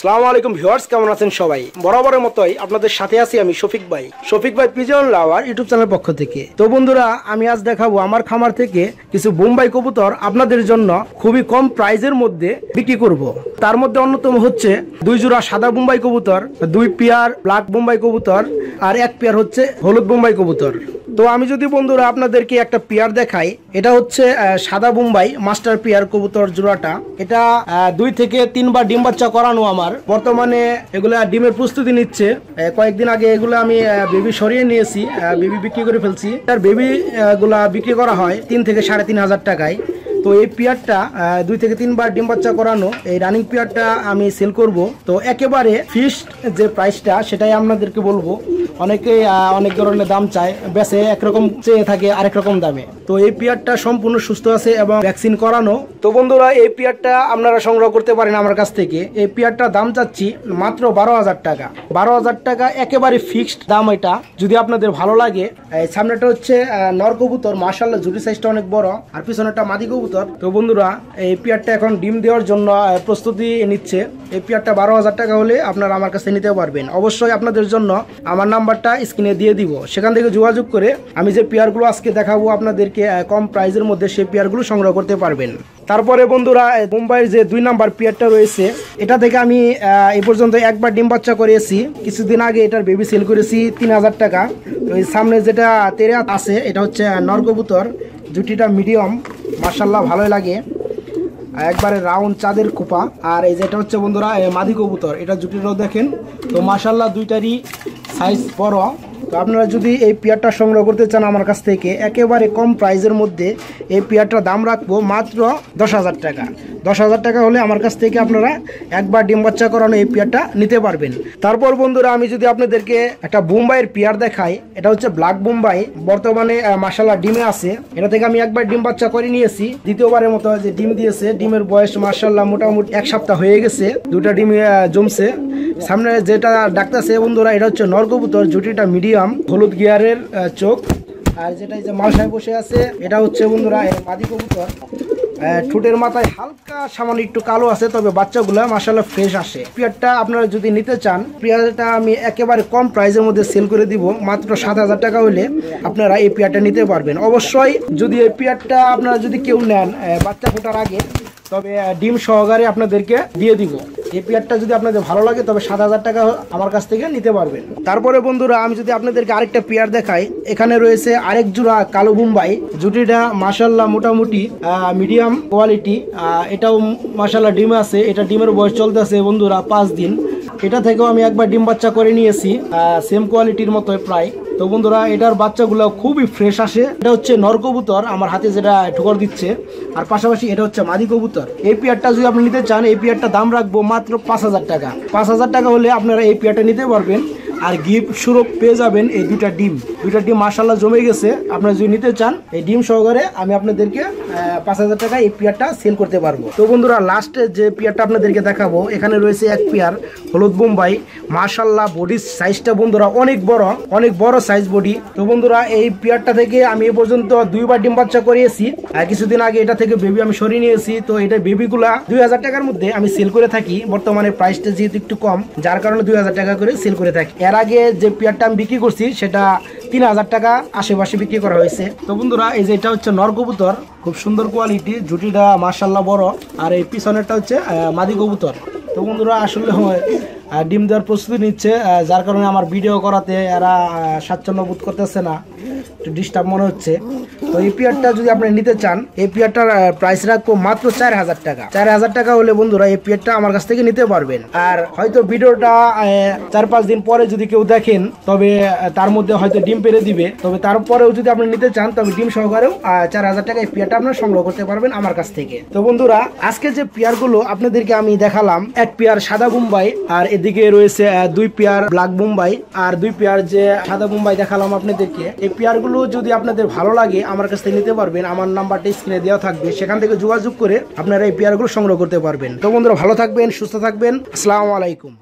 আসসালামু আলাইকুম ভিউয়ার্স, কেমন আছেন সবাই? বরাবরের মতোই আপনাদের সাথে আছি আমি শফিক ভাই পিজন লাভার ইউটিউব চ্যানেলের পক্ষ থেকে। তো বন্ধুরা, আমি আজ দেখাবো আমার খামার থেকে কিছু বোম্বাই কবুতর আপনাদের জন্য খুবই কম প্রাইজের মধ্যে বিক্রি করব। তার মধ্যে অন্যতম হচ্ছে 2 জোড়া সাদা বোম্বাই কবুতর, 2 পেয়ার ব্ল্যাক বোম্বাই কবুতর আর 1 পেয়ার হচ্ছে হলুদ বোম্বাই কবুতর। তো আমি যদি বন্ধুরা আপনাদেরকে একটা পেয়ার দেখাই, এটা হচ্ছে সাদা বোম্বাই মাস্টার পেয়ার কবুতর জোড়াটা। এটা 2 থেকে 3 বার ডিম বাচ্চা করানো আমার। বর্তমানে এগুলা ডিমের প্রস্তুতি নিচ্ছে। কয়েকদিন আগে এগুলো আমি বেবি সরিয়ে নিয়েছি, বেবি বিক্রি করে ফেলছি। তার বেবি গুলা বিক্রি করা হয় 3 থেকে 3,500 টাকায়। তো এই পেয়ারটা 2 থেকে 3 বার ডিম বাচ্চা করানো এই রানিং পেয়ারটা আমি সেল করব। তো একেবারে ফিক্সড যে প্রাইসটা সেটাই আপনাদেরকে বলবো। অনেকেই অনেক ধরনের দাম চায়, বেশি একরকম চেয়ে থাকে আরেক রকম দামে। তো এই পেয়ারটা সম্পূর্ণ সুস্থ আছে এবং ভ্যাকসিন করানো। তো বন্ধুরা, এই পেয়ারটা আপনারা সংগ্রহ করতে পারেন আমার কাছ থেকে। এই পেয়ারটার দাম চাচ্ছি মাত্র 12,000 টাকা। 12,000 টাকা একেবারে ফিক্সড দাম এটা। যদি আপনাদের ভালো লাগে, সামনেটা হচ্ছে নর কবুতর, মাশাআল্লাহ জুটি সাইজটা অনেক বড়, আর পিছনেটা মাদি কবুতর। তো বন্ধুরা, এই পেয়ারটা এখন ডিম দেওয়ার জন্য প্রস্তুতি নিচ্ছে। এই পেয়ারটা 12,000 টাকা হলে আপনারা আমার কাছে নিতে পারবেন। অবশ্যই আপনাদের জন্য আমার নাম্বারটা স্ক্রিনে দিয়ে দিব, সেখান থেকে যোগাযোগ করে আমি যে পেয়ারগুলো আজকে দেখাবো আপনাদেরকে কম প্রাইজের মধ্যে সেই পেয়ারগুলো সংগ্রহ করতে পারবেন। তারপরে বন্ধুরা, মুম্বাইয়ের যে 2 নাম্বার পেয়ারটা রয়েছে, এটা থেকে আমি এই পর্যন্ত একবার ডিম বাচ্চা করেছি। কিছুদিন আগে এটার বেবি সেল করেছি 3,000 টাকা। তো এই সামনে যেটা তেরে আছে এটা হচ্ছে নর কবুতর, জুটিটা মিডিয়াম, মাশাআল্লাহ ভালোই লাগে, একবারে রাউন্ড চাঁদের খোপা। আর এই যেটা হচ্ছে বন্ধুরা মাদি কবুতর, এটা জুটিটাও দেখেন। তো মাশাআল্লাহ দুইটারই সাইজ বড়। তো আপনারা যদি এই পেয়ারটা সংগ্রহ করতে চান আমার কাছ থেকে একেবারে কম প্রাইজের মধ্যে, এই পেয়ারটার দাম রাখবো মাত্র 10,000 টাকা। 10,000 টাকা হলে আমার কাছ থেকে আপনারা একবার ডিম বাচ্চা করানো এই পেয়ারটা নিতে পারবেন। তারপর বন্ধুরা, আমি যদি আপনাদেরকে একটা বোম্বাইয়ের পেয়ার দেখাই, এটা হচ্ছে ব্ল্যাক বোম্বাই। বর্তমানে মাশাআল্লাহ ডিমে আছে। এটা থেকে আমি একবার ডিম বাচ্চা করে নিয়েছি, দ্বিতীয়বারের মতো যে ডিম দিয়েছে। ডিমের বয়স মাশাআল্লাহ মোটামুটি 1 সপ্তাহ হয়ে গেছে। 2টা ডিম জমছে। সামনে যেটা ডাকতেছে বন্ধুরা, এটা হচ্ছে নর কবুতর, জুটিটা মিডিয়াম, হলুদ গিয়ারের চোখ। আর যেটা যে মালসায় বসে আছে এটা হচ্ছে বন্ধুরা মাদি কবুতর। ঠোঁটের মাথায় হালকা সামান্য একটু কালো আছে, তবে বাচ্চাগুলো মাশাআল্লাহ ফ্রেশ আসে। পেয়ারটা আপনারা যদি নিতে চান, পেয়ারটা আমি একেবারে কম প্রাইসের মধ্যে সেল করে দিব। মাত্র 7,000 টাকা হলে আপনারা এই পেয়ারটা নিতে পারবেন। অবশ্যই যদি এই পেয়ারটা আপনারা যদি কেউ নেন বাচ্চা ফোটার আগে, তবে ডিম সহকারে আপনাদেরকে দিয়ে দিব। এই পেয়ারটা যদি আপনাদের ভালো লাগে তবে 7,000 টাকা আমার কাছ থেকে নিতে পারবেন। তারপরে বন্ধুরা, আমি যদি আপনাদেরকে আরেকটা পেয়ার দেখাই, এখানে রয়েছে আরেক জোড়া কালো বোম্বাই। জুটিটা মাশাআল্লাহ মোটামুটি মিডিয়াম কোয়ালিটি। এটাও মাশাআল্লাহ ডিম আছে। এটা ডিমের বয়স চলতেছে বন্ধুরা 5 দিন। এটা থেকেও আমি একবার ডিম বাচ্চা করে নিয়েছি, সেম কোয়ালিটির মতো প্রায়। তো বন্ধুরা, এটার বাচ্চাগুলো খুবই ফ্রেশ আসে। এটা হচ্ছে নর কবুতর, আমার হাতে যেটা ঠোকর দিচ্ছে। আর পাশাপাশি এটা হচ্ছে মাদি কবুতর। এই পেয়ারটা যদি আপনি নিতে চান, এই পেয়ারটা দাম রাখবো মাত্র 5,000 টাকা। 5,000 টাকা হলে আপনারা এই পেয়ারটা নিতে পারবেন। আর গিফট স্বরূপ পেয়ে যাবেন এই 2টা ডিম। 2টা ডিম মাশাআল্লাহ জমে গেছে। আপনারা যদি নিতে চান, এই ডিম সহকারে আমি আপনাদেরকে 5,000 টাকা এই পেয়ারটা সেল করতে পারবো। তো বন্ধুরা, লাস্টে যে পেয়ারটা আপনাদেরকে দেখাবো, এখানে রয়েছে 1 পেয়ার হলুদ বোম্বাই। মাশাআল্লাহ বডির সাইজটা বন্ধুরা অনেক বড় সাইজ বডি। তো বন্ধুরা, এই পেয়ারটা থেকে আমি এ পর্যন্ত 2 বার ডিম বাচ্চা করিয়েছি। কিছুদিন আগে এটা থেকে বেবি আমি সরিয়ে নিয়েছি। তো এটা বেবিগুলা 2,000 টাকার মধ্যে আমি সেল করে থাকি। বর্তমানে প্রাইসটা যেহেতু একটু কম, যার কারণে 2,000 টাকা করে সেল করে থাকি। এর আগে যে পেয়ারটা আমি বিক্রি করছি সেটা 3,000 টাকা আশেপাশে বিক্রি করা হয়েছে। তো বন্ধুরা, এই যে এটা হচ্ছে নর কবুতর, খুব সুন্দর কোয়ালিটি, জুটিটা মাশাআল্লাহ বড়। আর এই পিছনেরটা হচ্ছে মাদি কবুতর। তো বন্ধুরা, আসলে ডিম দেওয়ার প্রস্তুতি নিচ্ছে, যার কারণে আমার ভিডিও করাতে এরা স্বাচ্ছন্দ্য বোধ করতেছে না, একটু ডিস্টার্ব মনে হচ্ছে। তো এই পেয়ারটা যদি আপনি নিতে চান, এই পেয়ারটার প্রাইস রাখবো মাত্র 4,000 টাকা। 4,000 টাকা হলে বন্ধুরা এই পেয়ারটা আমার কাছ থেকে নিতে পারবেন। আর হয়তো ভিডিওটা 4-5 দিন পরে যদি কেউ দেখেন, তবে তার মধ্যে হয়তো ডিম পেরে দিবে। তবে তারপরেও যদি আপনি নিতে চান, তবে ডিম সহকারেও 4,000 টাকা এই পেয়ারটা আপনারা সংগ্রহ করতে পারবেন আমার কাছ থেকে। তো বন্ধুরা, আজকে যে পেয়ারগুলো আপনাদেরকে আমি দেখালাম, 1 পেয়ার সাদা বোম্বাই, আর এদিকে রয়েছে 2 পেয়ার ব্ল্যাক বোম্বাই, আর 2 পেয়ার যে সাদা বোম্বাই দেখালাম আপনাদেরকে। এই পেয়ারগুলো যদি আপনাদের ভালো লাগে আমার কাছ থেকে নিতে পারবেন। আমার নাম্বারটা স্ক্রিনে দেওয়া থাকবে, সেখান থেকে যোগাযোগ করে আপনারা এই পেয়ারগুলো সংগ্রহ করতে পারবেন। তো বন্ধুরা, ভালো থাকবেন, সুস্থ থাকবেন। আসসালামু আলাইকুম।